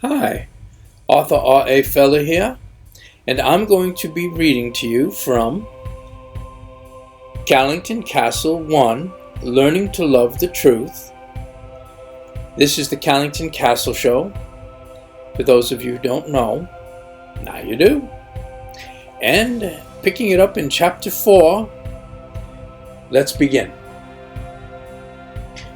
Hi, author R.A. Feller here, and I'm going to be reading to you from Calington Castle 1, Learning to Love the Truth. This is the Calington Castle Show. For those of you who don't know, now you do. And picking it up in Chapter 4, let's begin.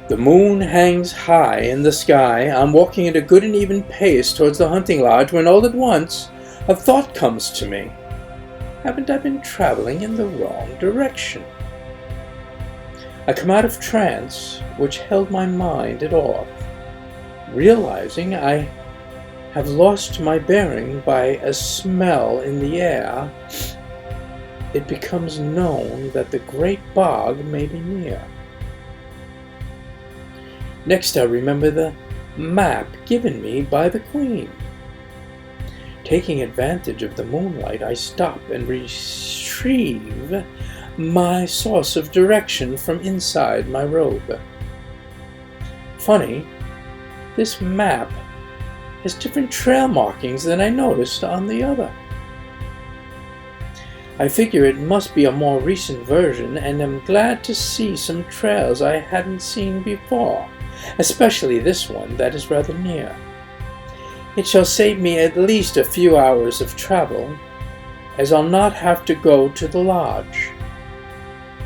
The moon hangs high in the sky. I'm walking at a good and even pace towards the hunting lodge when all at once a thought comes to me. Haven't I been traveling in the wrong direction? I come out of trance, which held my mind at off, realizing I have lost my bearing by a smell in the air. It becomes known that the great bog may be near. Next, I remember the map given me by the Queen. Taking advantage of the moonlight, I stop and retrieve my source of direction from inside my robe. Funny, this map has different trail markings than I noticed on the other. I figure it must be a more recent version, and am glad to see some trails I hadn't seen before, especially this one that is rather near. It shall save me at least a few hours of travel, as I'll not have to go to the lodge.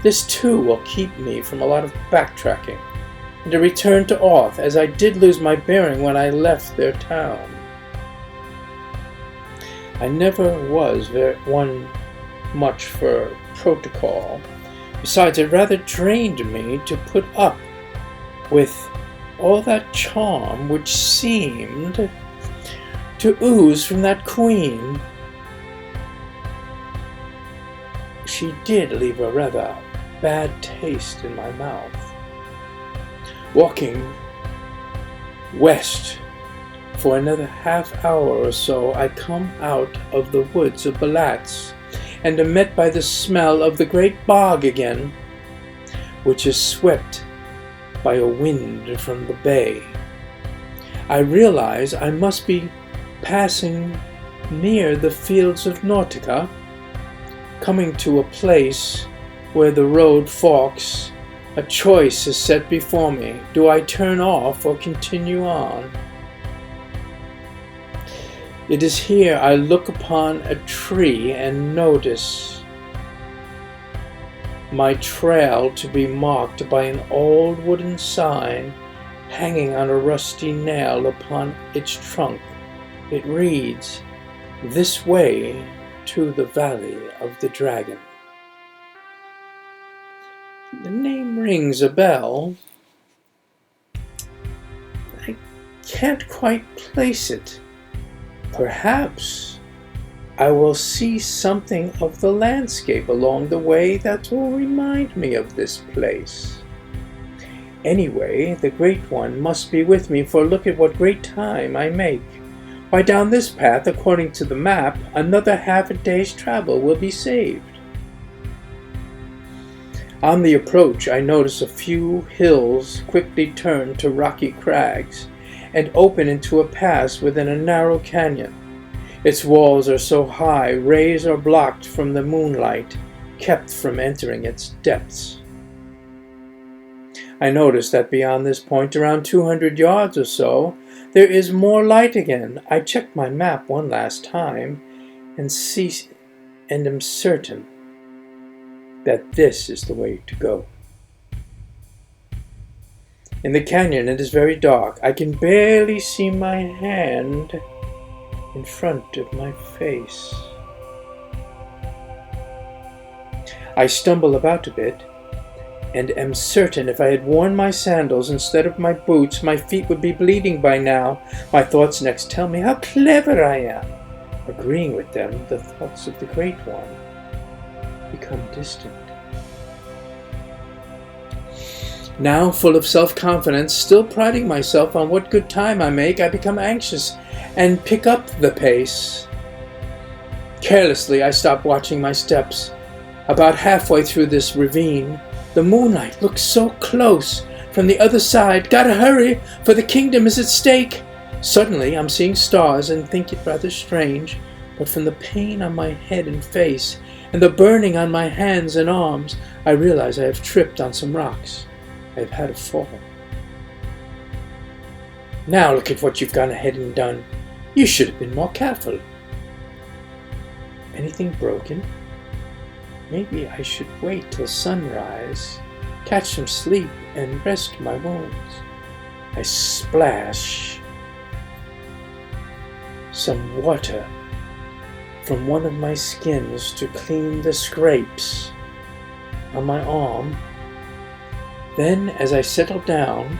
This too will keep me from a lot of backtracking, and a return to Orth, as I did lose my bearing when I left their town. I never was one much for protocol. Besides, it rather drained me to put up with all that charm which seemed to ooze from that Queen. She did leave a rather bad taste in my mouth. Walking west for another half hour or so, I come out of the woods of Balatz and am met by the smell of the great bog again, which is swept by a wind from the bay. I realize I must be passing near the fields of Nautica, coming to a place where the road forks. A choice is set before me. Do I turn off or continue on? It is here I look upon a tree and notice my trail to be marked by an old wooden sign hanging on a rusty nail upon its trunk. It reads, "This way to the Valley of the Dragon." The name rings a bell. I can't quite place it. Perhaps I will see something of the landscape along the way that will remind me of this place. Anyway, the Great One must be with me, for look at what great time I make. Why, down this path, according to the map, another half a day's travel will be saved. On the approach, I notice a few hills quickly turn to rocky crags and open into a pass within a narrow canyon. Its walls are so high, rays are blocked from the moonlight, kept from entering its depths. I notice that beyond this point, around 200 yards or so, there is more light again. I check my map one last time and am certain that this is the way to go. In the canyon, it is very dark. I can barely see my hand in front of my face. I stumble about a bit and am certain if I had worn my sandals instead of my boots, my feet would be bleeding by now. My thoughts next tell me how clever I am. Agreeing with them, the thoughts of the Great One become distant. Now, full of self-confidence, still priding myself on what good time I make, I become anxious and pick up the pace. Carelessly, I stop watching my steps. About halfway through this ravine, the moonlight looks so close from the other side. Gotta hurry, for the kingdom is at stake. Suddenly, I'm seeing stars and think it rather strange, but from the pain on my head and face, and the burning on my hands and arms, I realize I have tripped on some rocks. I have had a fall. Now look at what you've gone ahead and done. You should have been more careful. Anything broken? Maybe I should wait till sunrise, catch some sleep, and rest my wounds. I splash some water from one of my skins to clean the scrapes on my arm. Then, as I settle down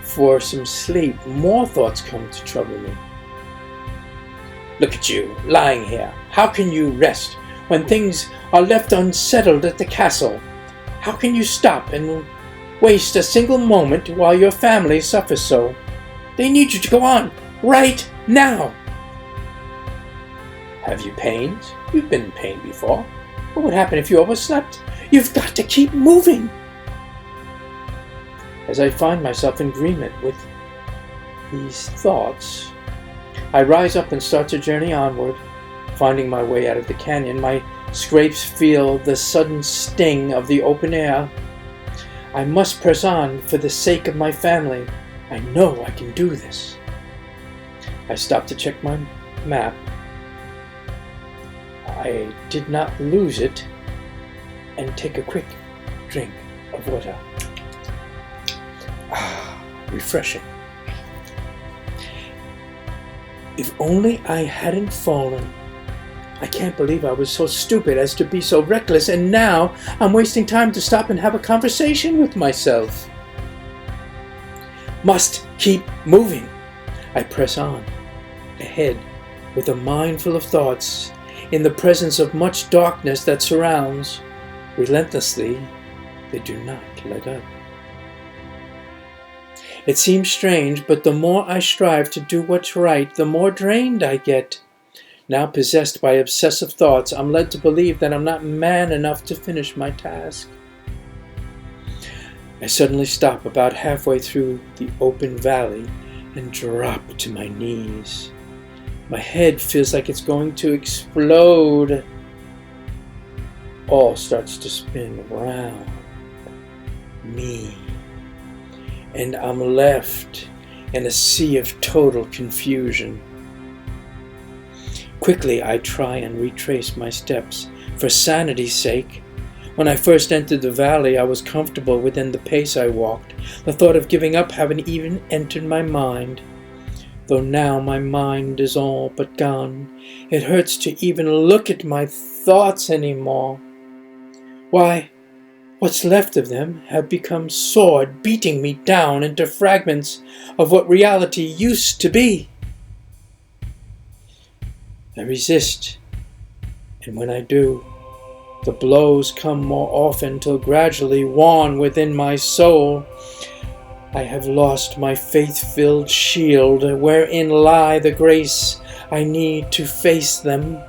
for some sleep, more thoughts come to trouble me. Look at you, lying here. How can you rest when things are left unsettled at the castle? How can you stop and waste a single moment while your family suffers so? They need you to go on, right now. Have you pains? You've been in pain before. What would happen if you overslept? You've got to keep moving. As I find myself in agreement with these thoughts, I rise up and start to journey onward. Finding my way out of the canyon, my scrapes feel the sudden sting of the open air. I must press on for the sake of my family. I know I can do this. I stop to check my map. I did not lose it, and take a quick drink of water. Refreshing. If only I hadn't fallen. I can't believe I was so stupid as to be so reckless, and now I'm wasting time to stop and have a conversation with myself. Must keep moving. I press on, ahead, with a mind full of thoughts, in the presence of much darkness that surrounds. Relentlessly, they do not let up. It seems strange, but the more I strive to do what's right, the more drained I get. Now possessed by obsessive thoughts, I'm led to believe that I'm not man enough to finish my task. I suddenly stop about halfway through the open valley and drop to my knees. My head feels like it's going to explode. All starts to spin around me, and I'm left in a sea of total confusion. Quickly, I try and retrace my steps, for sanity's sake. When I first entered the valley, I was comfortable within the pace I walked. The thought of giving up hadn't even entered my mind. Though now my mind is all but gone, it hurts to even look at my thoughts anymore. Why, what's left of them have become sword beating me down into fragments of what reality used to be. I resist, and when I do, the blows come more often till gradually, worn within my soul, I have lost my faith-filled shield, wherein lie the grace I need to face them.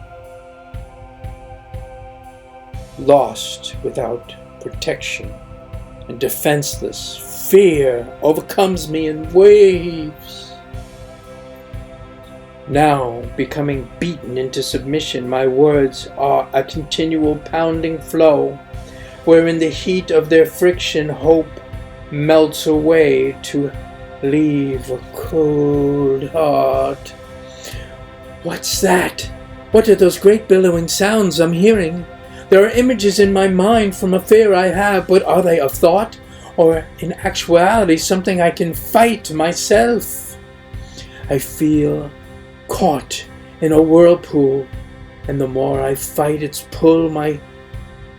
Lost without protection and defenseless, fear overcomes me in waves. Now, becoming beaten into submission, my words are a continual pounding flow, where in the heat of their friction hope melts away to leave a cold heart. What's that? What are those great billowing sounds I'm hearing? There are images in my mind from a fear I have, but are they of thought, or in actuality something I can fight myself? I feel caught in a whirlpool, and the more I fight its pull by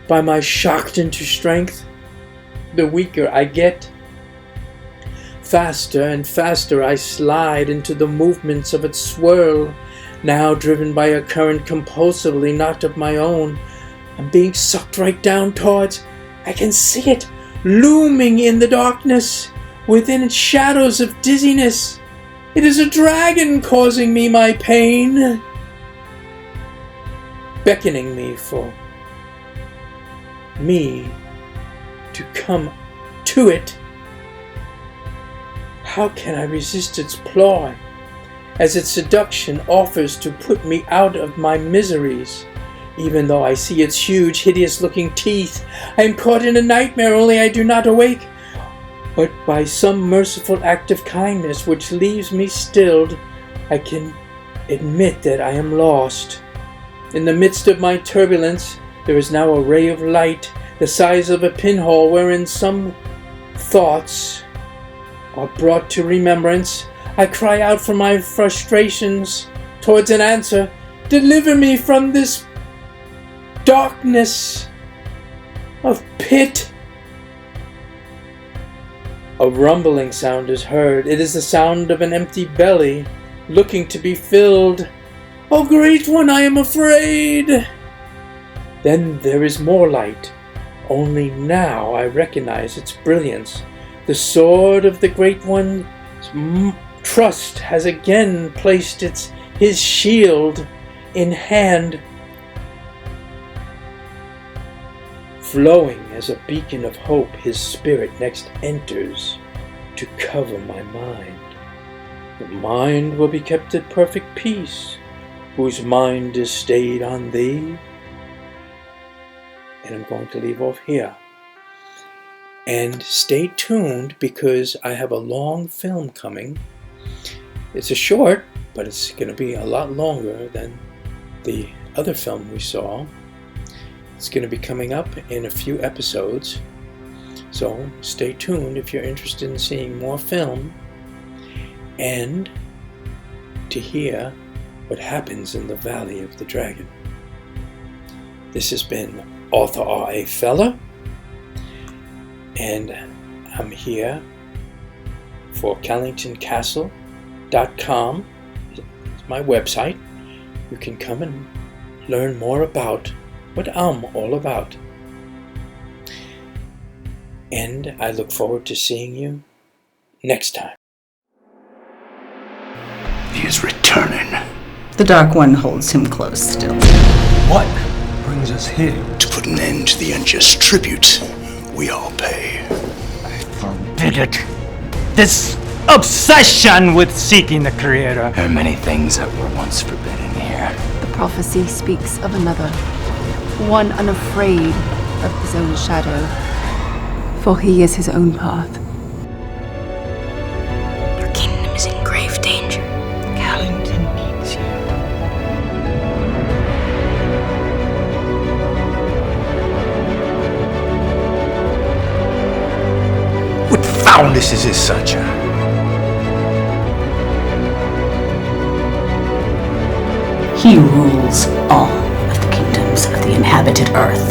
my shocked into strength, the weaker I get. Faster and faster I slide into the movements of its swirl, now driven by a current compulsively not of my own. I'm being sucked right down towards. I can see it looming in the darkness, within its shadows of dizziness. It is a dragon causing me my pain, beckoning me for me to come to it. How can I resist its ploy, as its seduction offers to put me out of my miseries? Even though I see its huge, hideous-looking teeth, I am caught in a nightmare, only I do not awake. But by some merciful act of kindness which leaves me stilled, I can admit that I am lost. In the midst of my turbulence, there is now a ray of light, the size of a pinhole, wherein some thoughts are brought to remembrance. I cry out for my frustrations towards an answer. Deliver me from this darkness of pit. A rumbling sound is heard. It is the sound of an empty belly looking to be filled. O Great One, I am afraid. Then there is more light. Only now I recognize its brilliance. The sword of the Great One's trust has again placed his shield in hand. Flowing as a beacon of hope, his spirit next enters to cover my mind. The mind will be kept at perfect peace, whose mind is stayed on thee. And I'm going to leave off here. And stay tuned, because I have a long film coming. It's a short, but it's going to be a lot longer than the other film we saw. It's going to be coming up in a few episodes, so stay tuned if you're interested in seeing more film and to hear what happens in the Valley of the Dragon. This has been Author R.A. Feller, and I'm here for CalingtonCastle.com. It's my website. You can come and learn more about what I'm all about. And I look forward to seeing you next time. He is returning. The Dark One holds him close still. What brings us here? To put an end to the unjust tribute we all pay. I forbid it. This obsession with seeking the Creator. There are many things that were once forbidden here. The prophecy speaks of another, one unafraid of his own shadow, for he is his own path. Your kingdom is in grave danger. Calington needs you. What foulness is this, Sacha? He rules all of the kingdoms of the inhabited earth.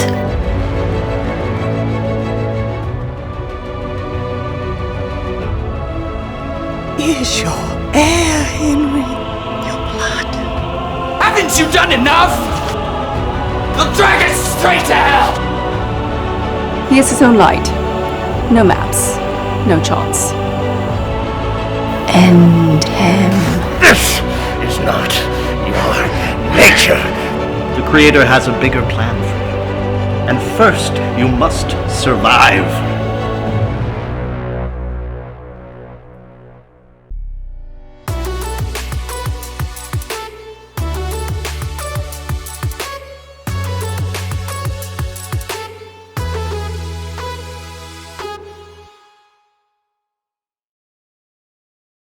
Is your heir, Henry, your blood? Haven't you done enough? They'll drag us straight to hell! He is his own light. No maps, no charts. End him. This is not your nature. The Creator has a bigger plan for you. And first, you must survive.